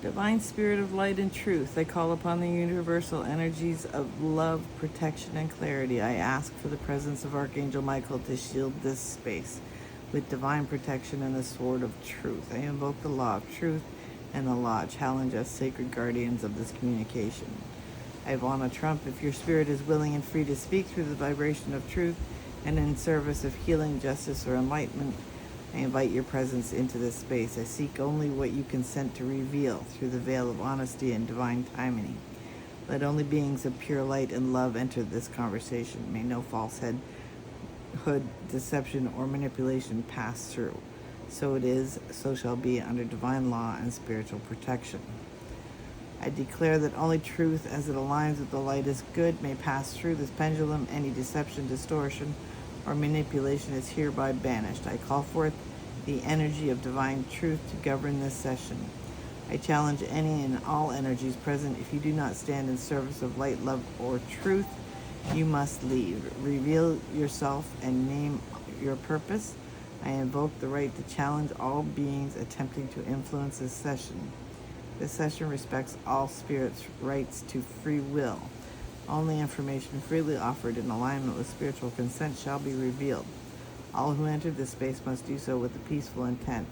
Divine Spirit of light and truth, I call upon the universal energies of love, protection, and clarity. I ask for the presence of Archangel Michael to shield this space with divine protection and the sword of truth. I invoke the law of truth and the law. Challenge us, sacred guardians of this communication. Ivana Trump, if your spirit is willing and free to speak through the vibration of truth and in service of healing, justice, or enlightenment, I invite your presence into this space. I seek only what you consent to reveal through the veil of honesty and divine timing. Let only beings of pure light and love enter this conversation. May no falsehood, deception, or manipulation pass through. So it is, so shall be, under divine law and spiritual protection. I declare that only truth, as it aligns with the lightest good, may pass through this pendulum. Any deception, distortion, or manipulation is hereby banished. I call forth the energy of divine truth to govern this session. I challenge any and all energies present. If you do not stand in service of light, love, or truth, you must leave. Reveal yourself and name your purpose. I invoke the right to challenge all beings attempting to influence this session. This session respects all spirits' rights to free will. Only information freely offered in alignment with spiritual consent shall be revealed. All who enter this space must do so with a peaceful intent.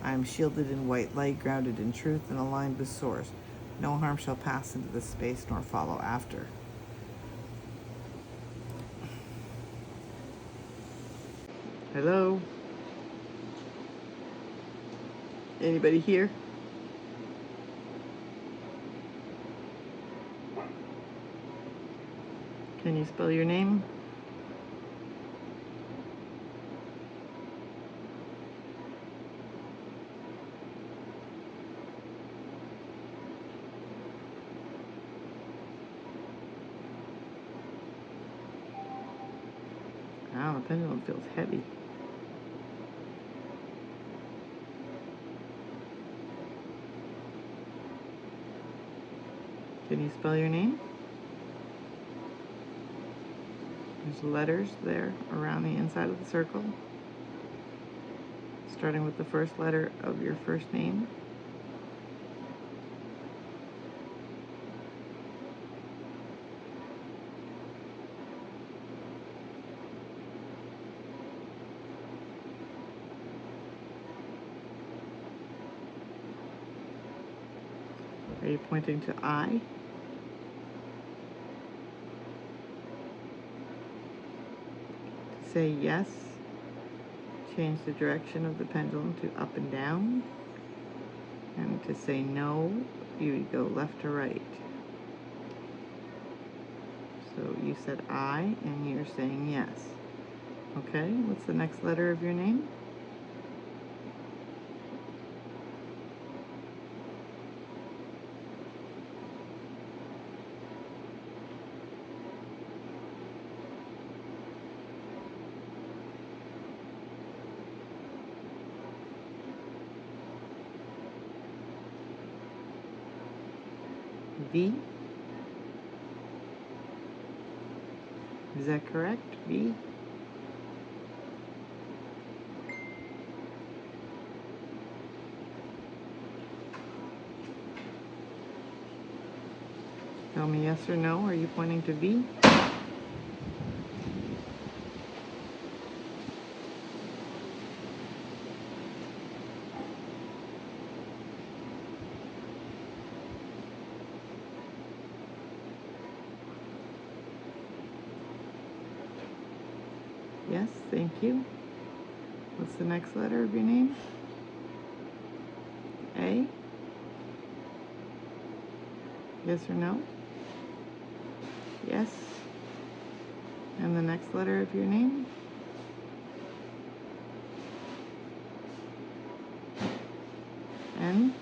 I am shielded in white light, grounded in truth, and aligned with Source. No harm shall pass into this space nor follow after. Hello? Anybody here? Can you spell your name? Wow, the pendulum feels heavy. Can you spell your name? There's letters there around the inside of the circle, starting with the first letter of your first name. Are you pointing to I? To say yes, change the direction of the pendulum to up and down. And to say no, you go left to right. So you said I, and you're saying yes. Okay, what's the next letter of your name? V? Is that correct? V? Tell me yes or no. Are you pointing to V? Yes, thank you. What's the next letter of your name? A? Yes or no? Yes. And the next letter of your name? N?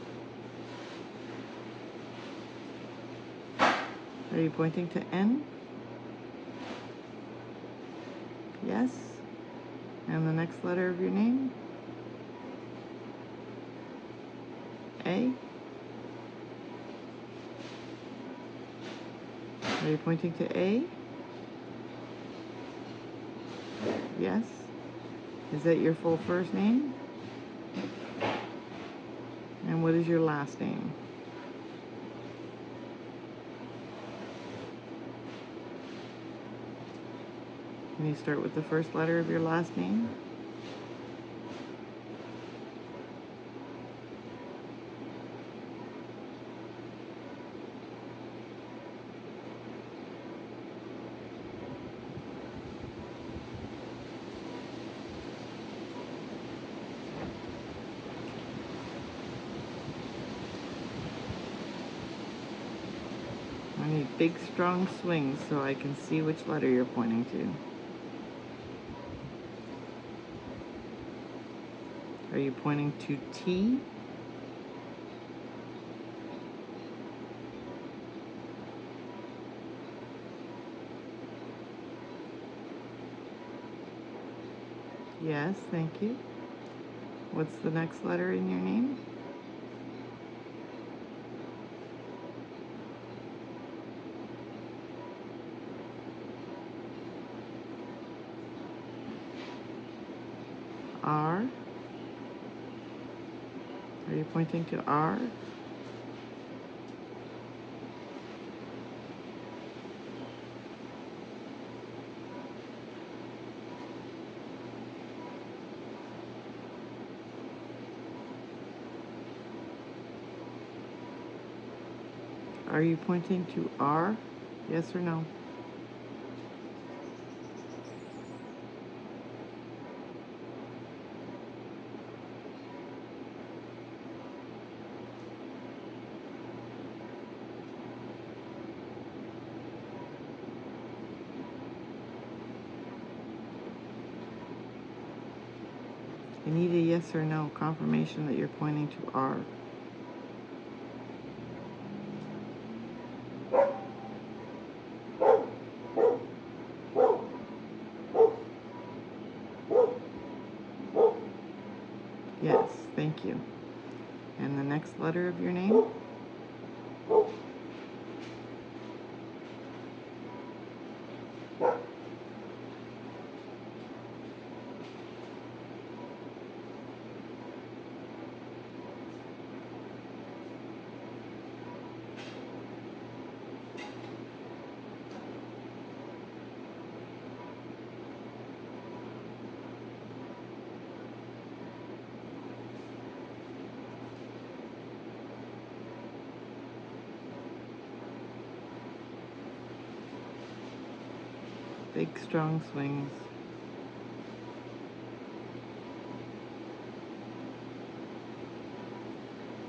Are you pointing to N? Yes. And the next letter of your name? A? Are you pointing to A? Yes. Is that your full first name? And what is your last name? Can you start with the first letter of your last name? I need big, strong swings so I can see which letter you're pointing to. Are you pointing to T? Yes, thank you. What's the next letter in your name? R? Are you pointing to R? Are you pointing to R? Yes or no? I need a yes or no confirmation that you're pointing to R. Yes, thank you. And the next letter of your name? Big, strong swings.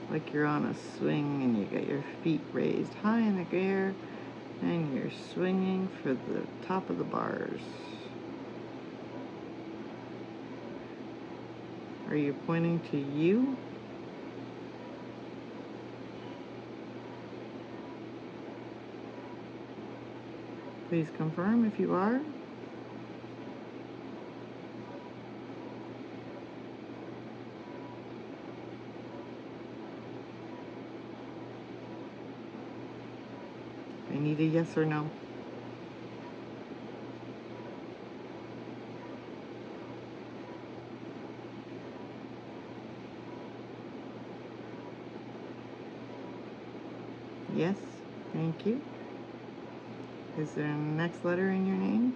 Like you're on a swing and you got your feet raised high in the air and you're swinging for the top of the bars. Are you pointing to you? Please confirm if you are. I need a yes or no. Yes, thank you. Is there a next letter in your name?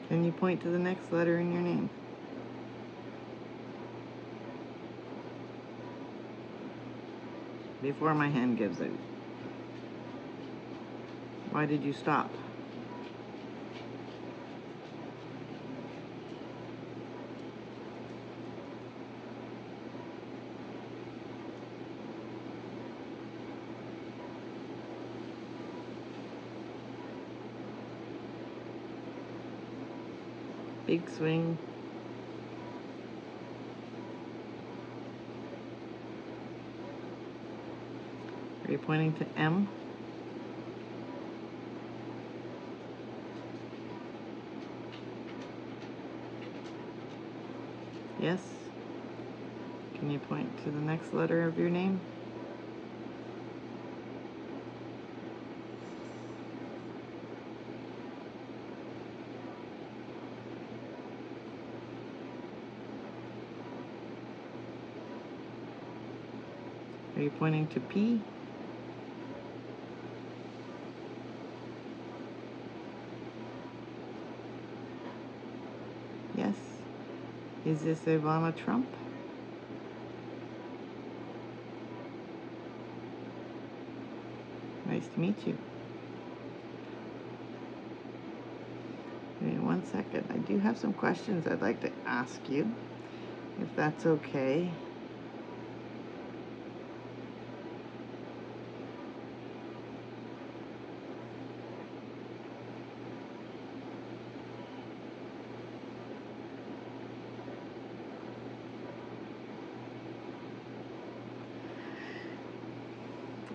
Can you point to the next letter in your name? Before my hand gives out. Why did you stop? Big swing. Are you pointing to M? Yes. Can you point to the next letter of your name? Are you pointing to P? Yes. Is this Ivana Trump? Nice to meet you. Give me 1 second. I do have some questions I'd like to ask you, if that's okay.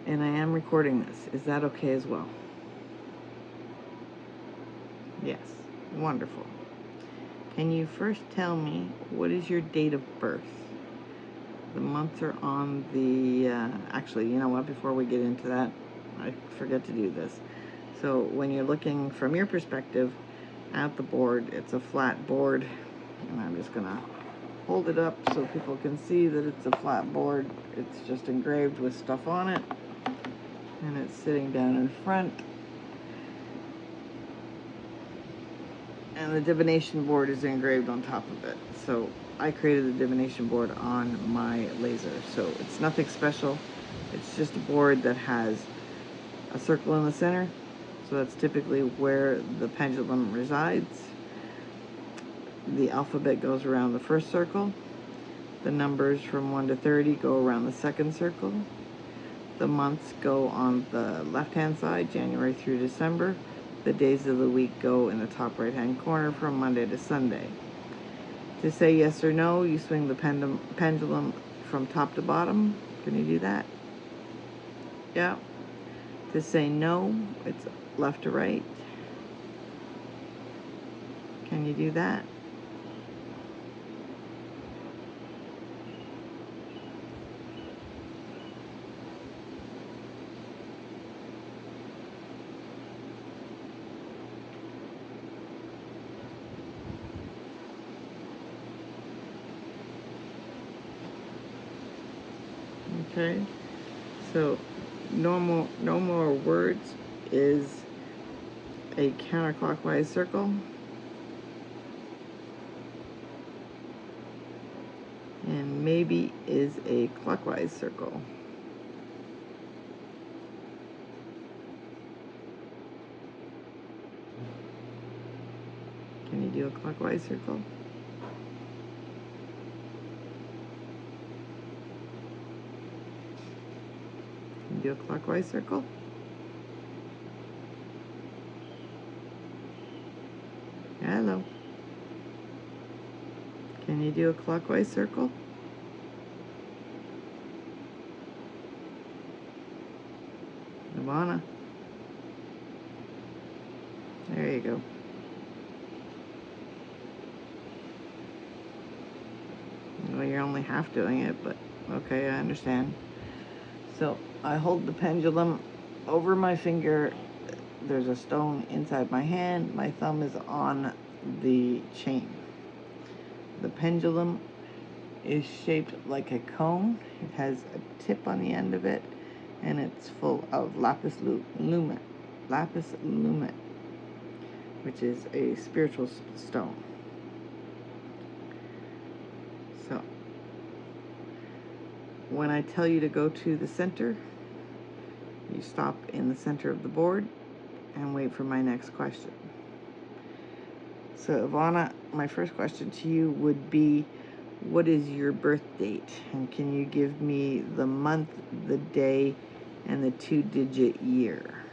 And I am recording this. Is that okay as well? Yes. Wonderful. Can you first tell me what is your date of birth? The months are on the, actually, you know what, before we get into that, I forget to do this. So when you're looking from your perspective at the board, it's a flat board, and I'm just gonna hold it up so people can see that it's a flat board. It's just engraved with stuff on it, and it's sitting down in front. And the divination board is engraved on top of it. So I created the divination board on my laser. So it's nothing special. It's just a board that has a circle in the center. So that's typically where the pendulum resides. The alphabet goes around the first circle. The numbers from 1 to 30 go around the second circle. The months go on the left-hand side, January through December. The days of the week go in the top right-hand corner from Monday to Sunday. To say yes or no, you swing the pendulum from top to bottom. Can you do that? Yeah. To say no, it's left to right. Can you do that? Okay. So no more words is a counterclockwise circle. And maybe is a clockwise circle. Can you do a clockwise circle? Can you do a clockwise circle? Hello. Can you do a clockwise circle? Ivana. There you go. Well, you're only half doing it, but okay, I understand. So I hold the pendulum over my finger. There's a stone inside my hand. My thumb is on the chain. The pendulum is shaped like a cone. It has a tip on the end of it, and it's full of lapis lazuli, which is a spiritual stone. So when I tell you to go to the center, you stop in the center of the board and wait for my next question. So Ivana, my first question to you would be, what is your birth date? And can you give me the month, the day, and the 2-digit year?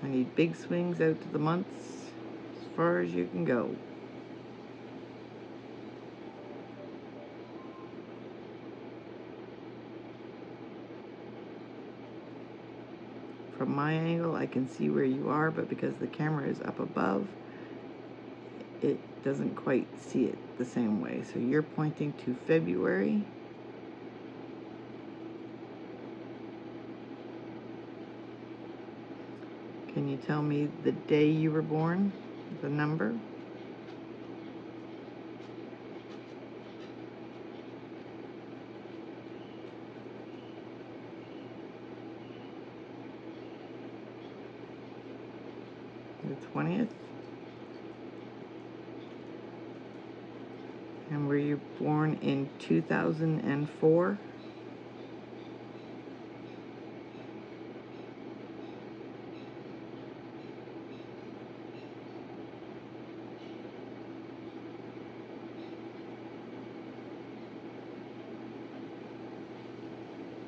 I need big swings out to the months, as far as you can go. From my angle, I can see where you are, but because the camera is up above, it doesn't quite see it the same way. So you're pointing to February. Can Can you tell me the day you were born? The number? The 20th? And were you born in 2004?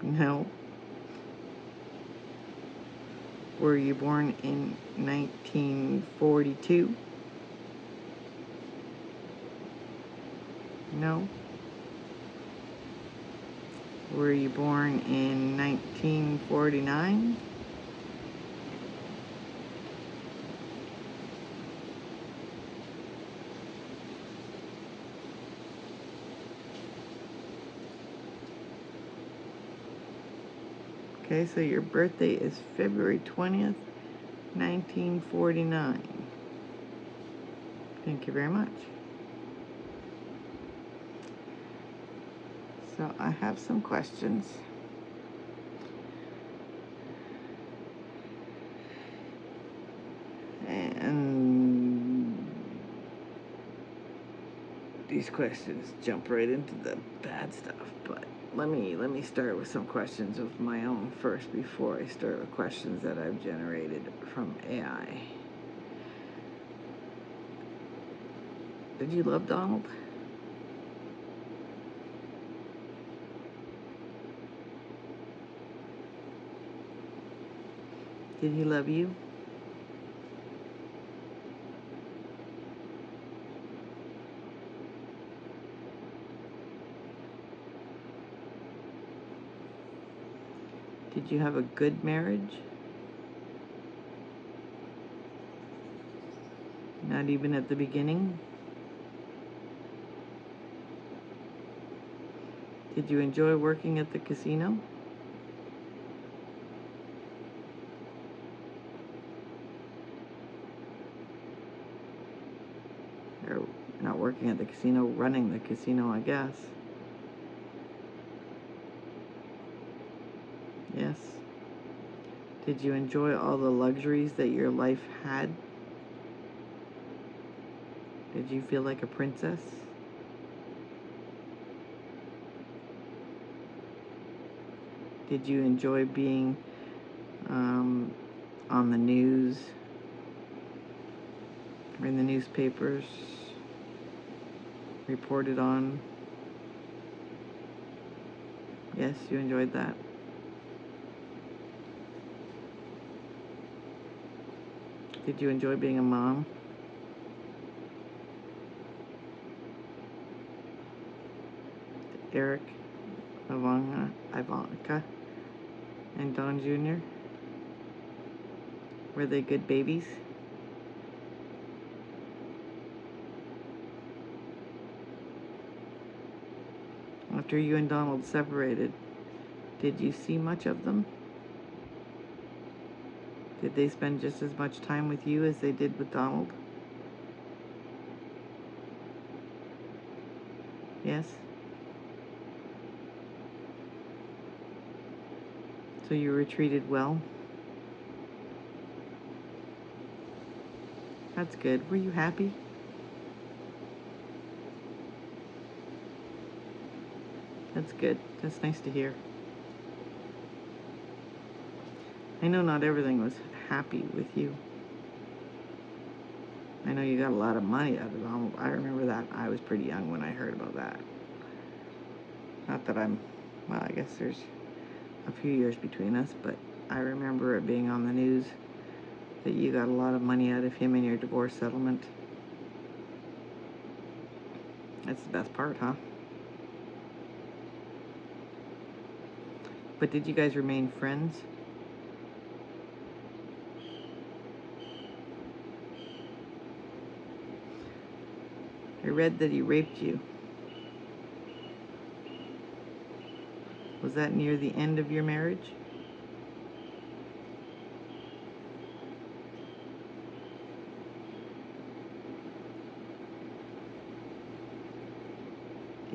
No. Were you born in 1942? No. Were you born in 1949? Okay, so your birthday is February 20th, 1949. Thank you very much. So I have some questions. And these questions jump right into the bad stuff, but let me start with some questions of my own first before I start with questions that I've generated from AI. Did you love Donald? Did he love you? Did you have a good marriage? Not even at the beginning? Did you enjoy working at the casino? Or not working at the casino, running the casino, I guess. Yes. Did you enjoy all the luxuries that your life had? Did you feel like a princess? Did you enjoy being on the news, or in the newspapers, reported on? Yes, you enjoyed that. Did you enjoy being a mom? Eric, Ivanka, and Don Jr.? Were they good babies? After you and Donald separated, did you see much of them? Did they spend just as much time with you as they did with Donald? Yes? So you were treated well? That's good. Were you happy? That's good. That's nice to hear. I know not everything was happy with you. I know you got a lot of money out of Donald. I remember that. I was pretty young when I heard about that. Not that well, I guess there's a few years between us, but I remember it being on the news that you got a lot of money out of him in your divorce settlement. That's the best part, huh? But did you guys remain friends? I read that he raped you. Was that near the end of your marriage?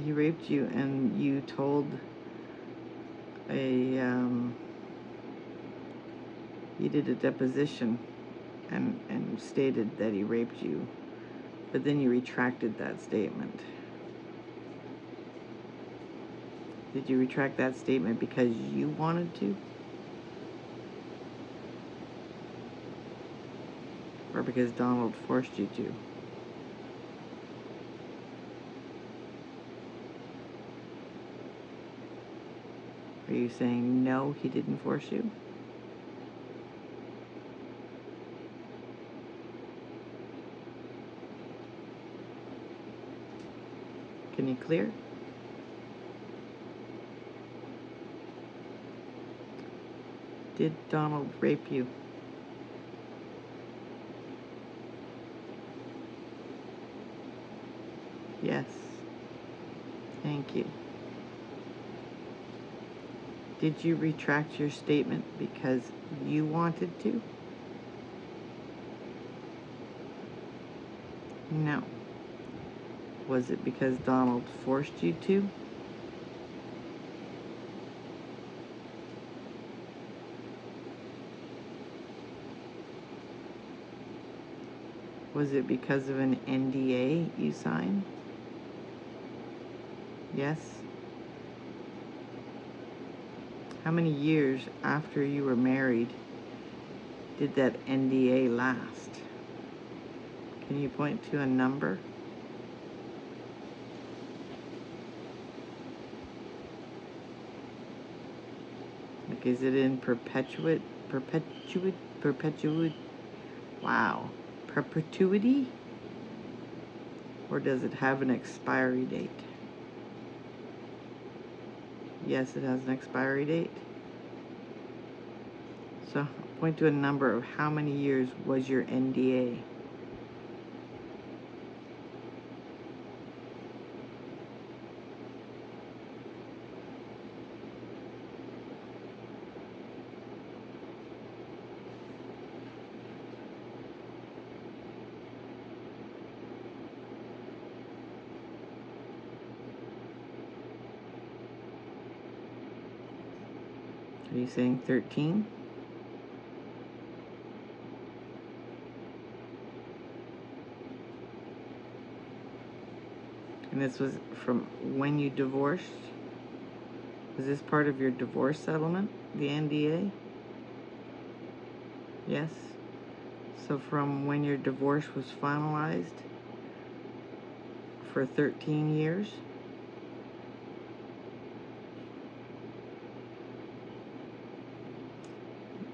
he raped you, and you told you did a deposition and stated that he raped you, but then you retracted that statement. Did you retract that statement because you wanted to? Or because Donald forced you to? Are you saying no, he didn't force you? Can you clear? Did Donald rape you? Yes. Thank you. Did you retract your statement because you wanted to? No. Was it because Donald forced you to? Was it because of an NDA you signed? Yes. How many years after you were married did that NDA last? Can you point to a number? Like, is it in perpetuity? Wow. Perpetuity? Or does it have an expiry date? Yes, it has an expiry date. So point to a number of how many years was your NDA? Are you saying 13? And this was from when you divorced? Was this part of your divorce settlement, the NDA? Yes. So from when your divorce was finalized for 13 years?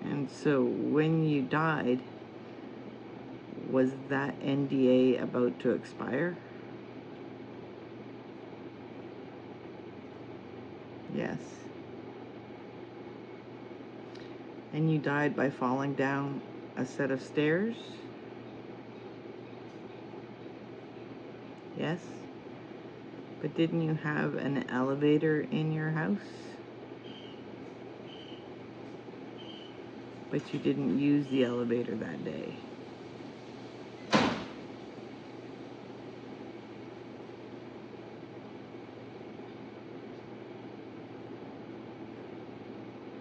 And so when you died, was that NDA about to expire? Yes. And you died by falling down a set of stairs? Yes. But didn't you have an elevator in your house? But you didn't use the elevator that day.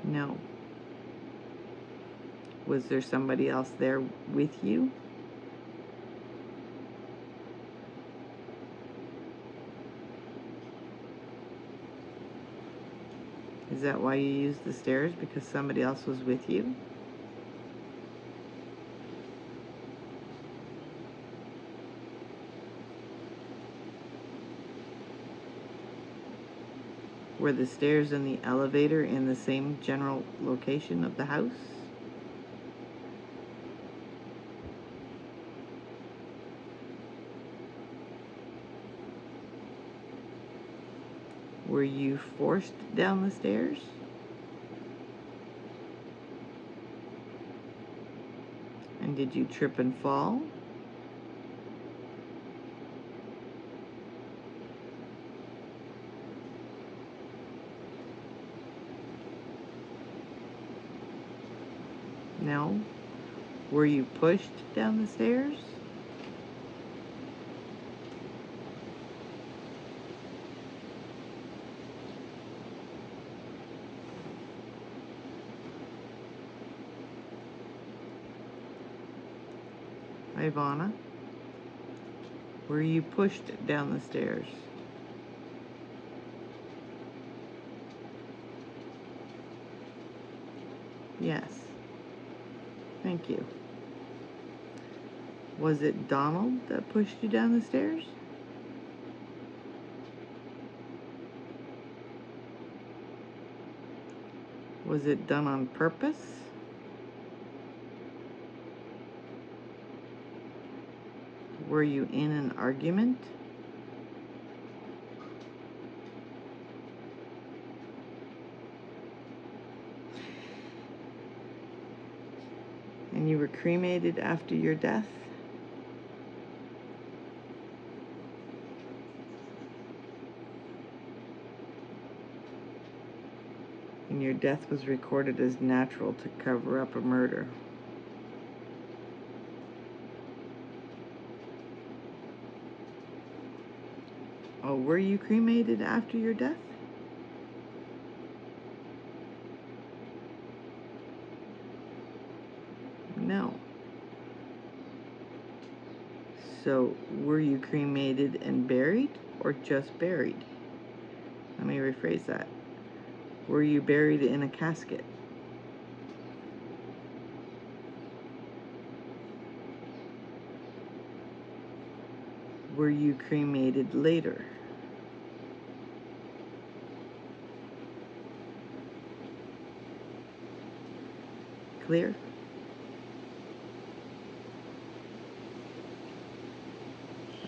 No. Was there somebody else there with you? Is that why you used the stairs? Because somebody else was with you? Were the stairs and the elevator in the same general location of the house? Were you forced down the stairs? And did you trip and fall? No. Were you pushed down the stairs? Ivana, were you pushed down the stairs? Yes. Thank you. Was it Donald that pushed you down the stairs? Was it done on purpose? Were you in an argument? And you were cremated after your death? And your death was recorded as natural to cover up a murder. Oh, were you cremated after your death? No. So, were you cremated and buried, or just buried? Let me rephrase that. Were you buried in a casket? Were you cremated later? Clear?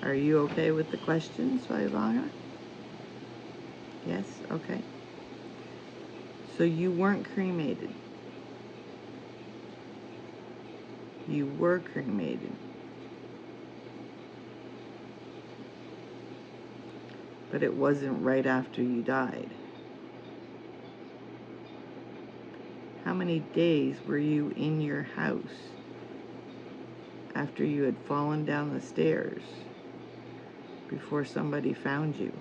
Are you okay with the questions, Ivana? Yes? Okay. So you weren't cremated. You were cremated. But it wasn't right after you died. How many days were you in your house after you had fallen down the stairs before somebody found you?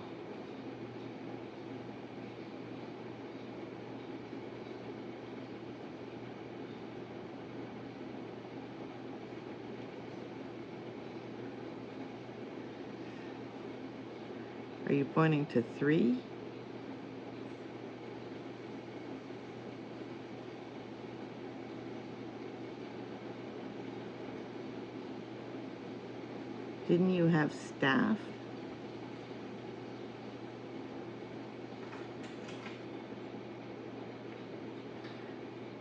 Are you pointing to 3? Didn't you have staff?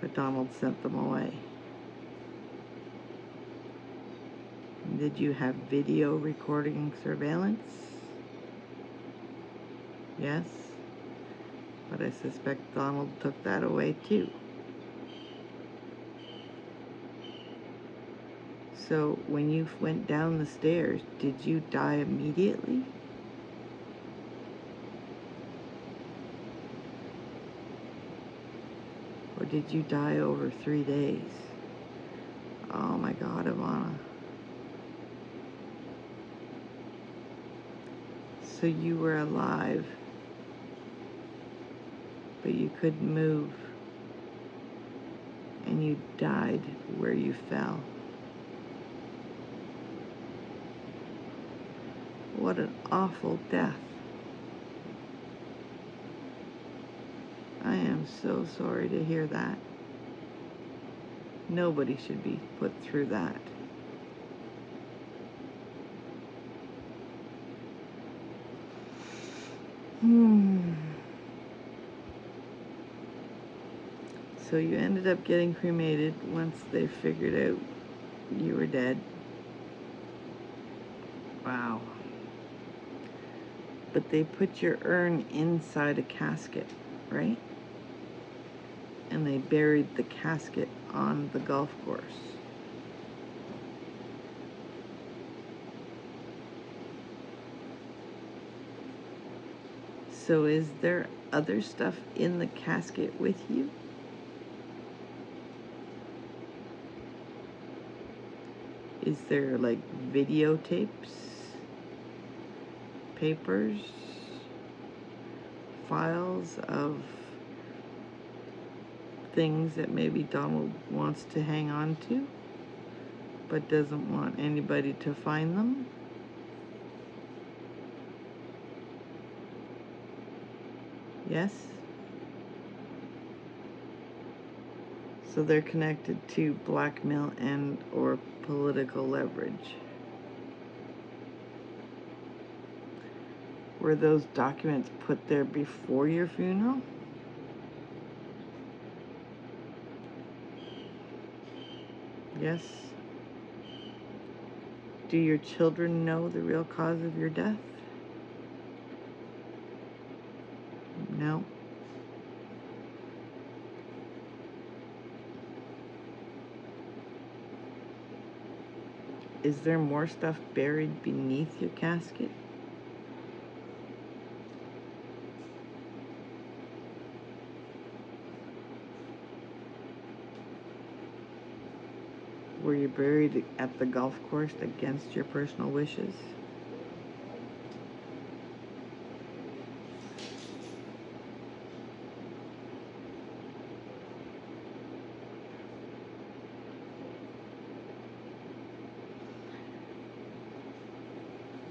But Donald sent them away. Did you have video recording surveillance? Yes. But I suspect Donald took that away too. So when you went down the stairs, did you die immediately? Or did you die over 3 days? Oh my God, Ivana. So you were alive, but you couldn't move, and you died where you fell. What an awful death. I am so sorry to hear that. Nobody should be put through that. So you ended up getting cremated once they figured out you were dead. Wow. But they put your urn inside a casket, right? And they buried the casket on the golf course. So is there other stuff in the casket with you? Is there like videotapes, papers, files of things that maybe Donald wants to hang on to? but doesn't want anybody to find them. Yes? So they're connected to blackmail and or political leverage. Were those documents put there before your funeral? Yes. Do your children know the real cause of your death? No. Is there more stuff buried beneath your casket? Were you buried at the golf course against your personal wishes?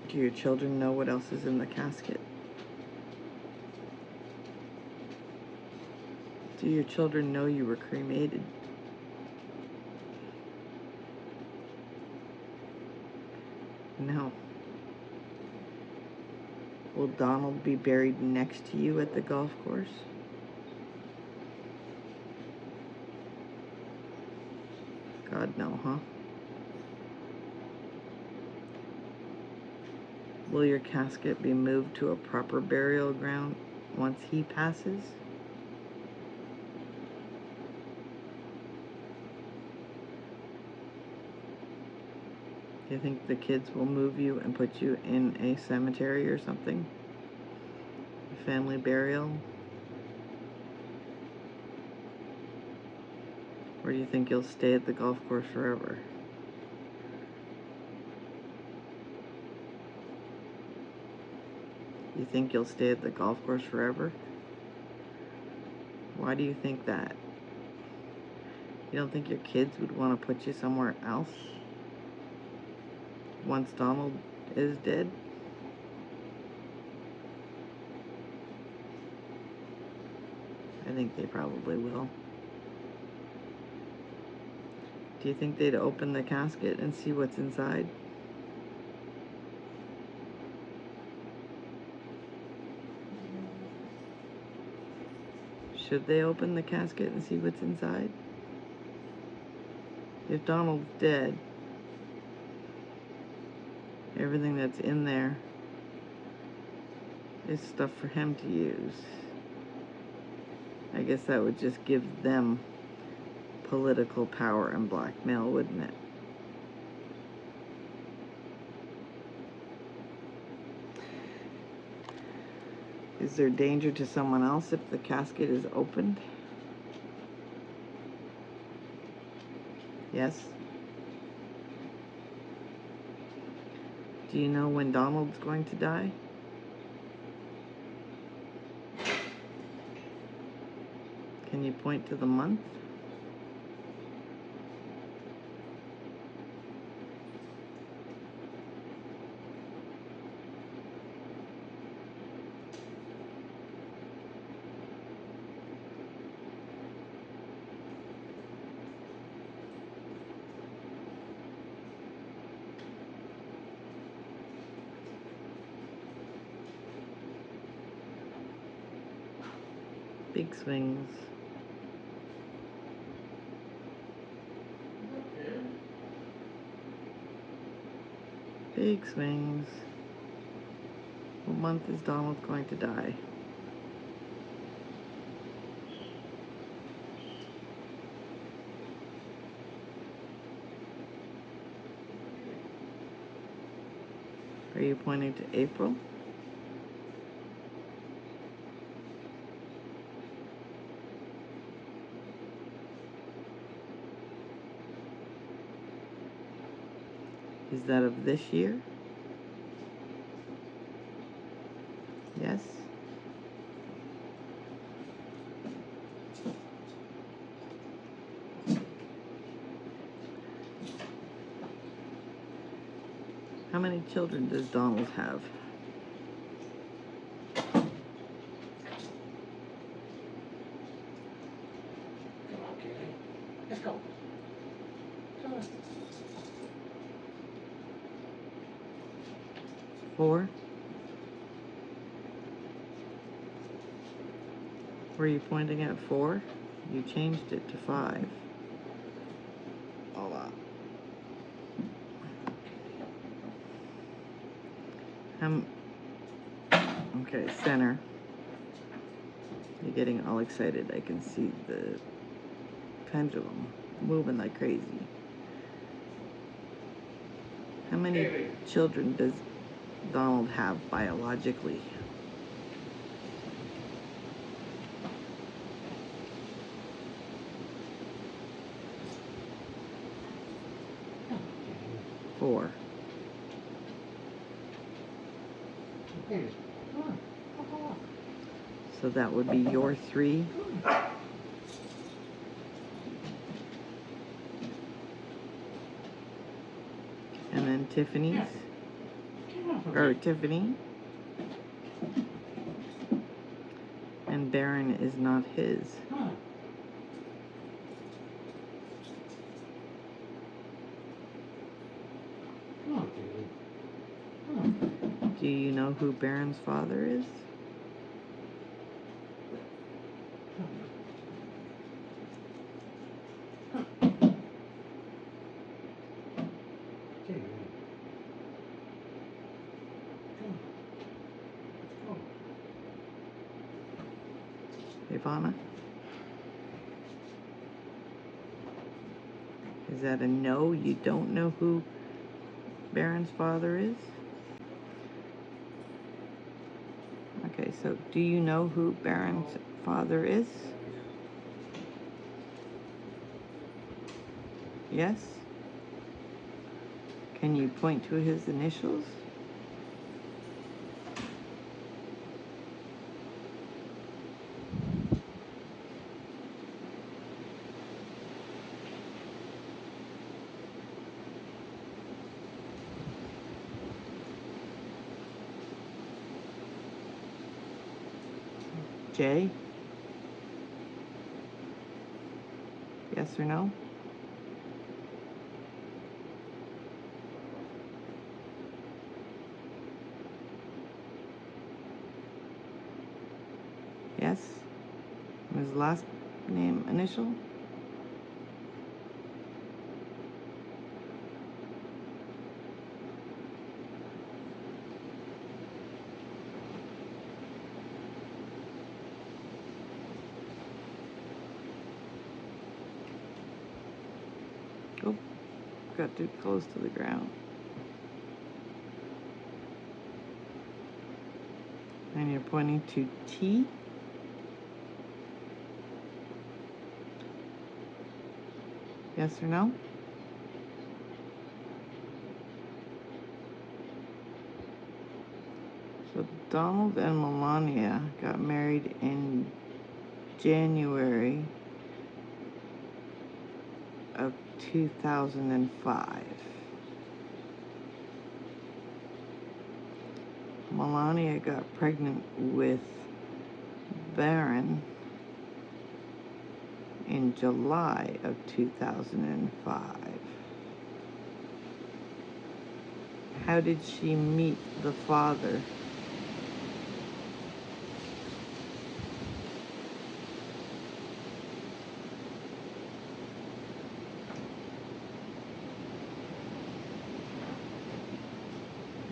Do your children know what else is in the casket? Do your children know you were cremated? No. Will Donald be buried next to you at the golf course? God, no, huh? Will your casket be moved to a proper burial ground once he passes? Do you think the kids will move you and put you in a cemetery or something? A family burial? Or do you think you'll stay at the golf course forever? You think you'll stay at the golf course forever? Why do you think that? You don't think your kids would want to put you somewhere else once Donald is dead? I think they probably will. Do you think they'd open the casket and see what's inside? Should they open the casket and see what's inside? If Donald's dead, everything that's in there is stuff for him to use. I guess that would just give them political power and blackmail, wouldn't it? Is there danger to someone else if the casket is opened? Yes. Do you know when Donald's going to die? Can you point to the month? Big swings. Big swings. What month is Donald going to die? Are you pointing to April? Is that of this year? Yes. How many children does Donald have? Come on, Kaylee. Let's go. Come on. 4? Were you pointing at 4? You changed it to 5. Hold on. Okay, center. You're getting all excited. I can see the pendulum moving like crazy. How many children does Donald have biologically? Four. Kaylee, come on. Come on. So that would be your 3. And then Tiffany's. Or Tiffany. And Baron is not his. Come on. Come on, Kaylee. Come on. Do you know who Baron's father is? Ivana? Is that a no? You don't know who Baron's father is? Okay, so do you know who Baron's father is? Yes? Can you point to his initials? J? Yes or no? Yes? His last name initial? Oh, got too close to the ground. And you're pointing to T? Yes or no? So Donald and Melania got married in January of 2005. Melania got pregnant with Baron in July of 2005. How did she meet the father?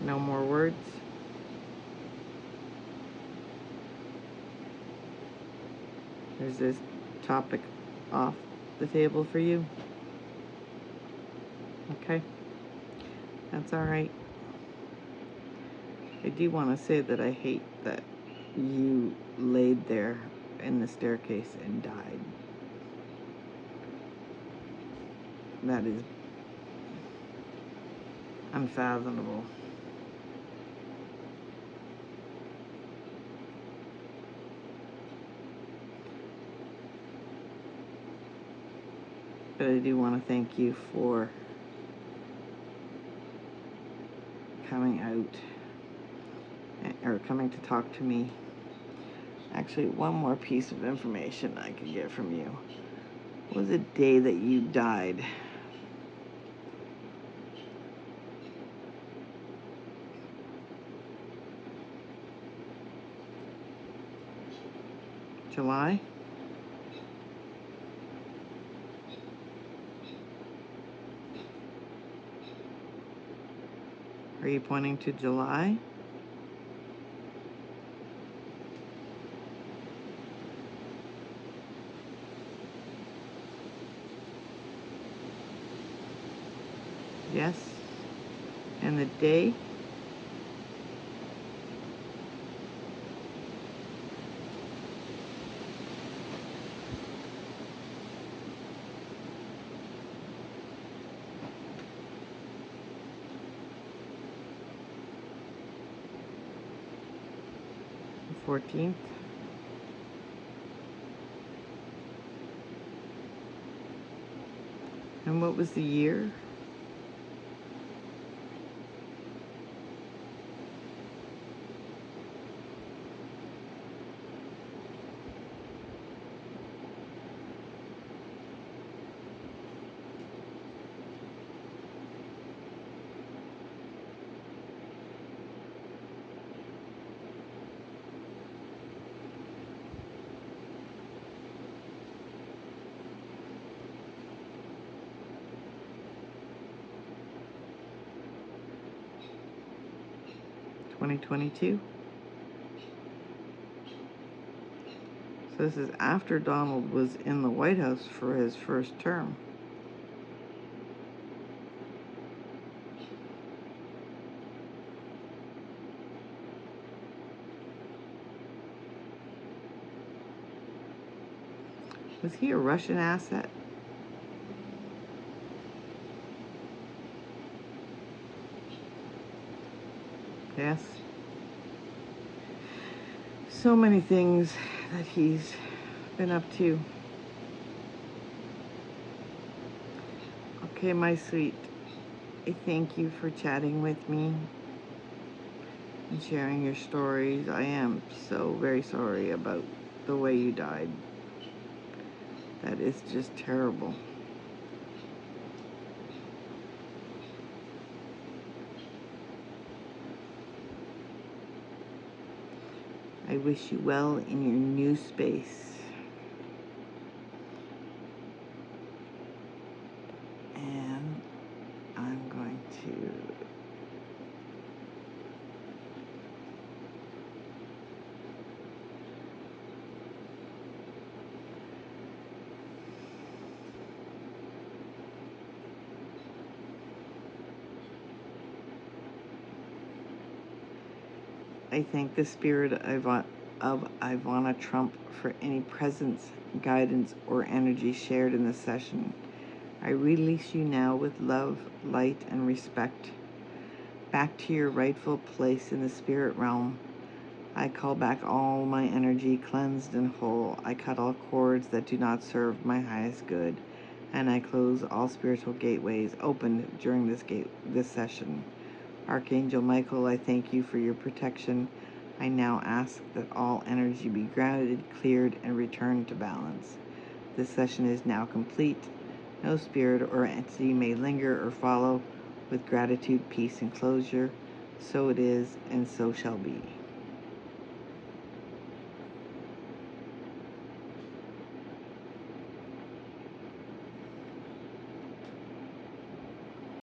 No more words? Is this topic off the table for you? Okay, that's all right. I do want to say that I hate that you laid there in the staircase and died. That is unfathomable. But I do want to thank you for coming out, or coming to talk to me. Actually, one more piece of information I could get from you. What was the day that you died? July? Are you pointing to July? Yes. And the day? The 14th. And what was the year? (2022). So this is after Donald was in the White House for his first term. Was he a Russian asset? Yes. So many things that he's been up to. Okay, my sweet. I thank you for chatting with me and sharing your stories. I am so very sorry about the way you died. That is just terrible. I wish you well in your new space. And I'm going to I thank the spirit of Ivana Trump for any presence, guidance, or energy shared in this session. I release you now with love, light, and respect. Back to your rightful place in the spirit realm. I call back all my energy cleansed and whole. I cut all cords that do not serve my highest good. And I close all spiritual gateways opened during this session. Archangel Michael, I thank you for your protection. I now ask that all energy be grounded, cleared, and returned to balance. This session is now complete. No spirit or entity may linger or follow. With gratitude, peace, and closure, so it is, and so shall be.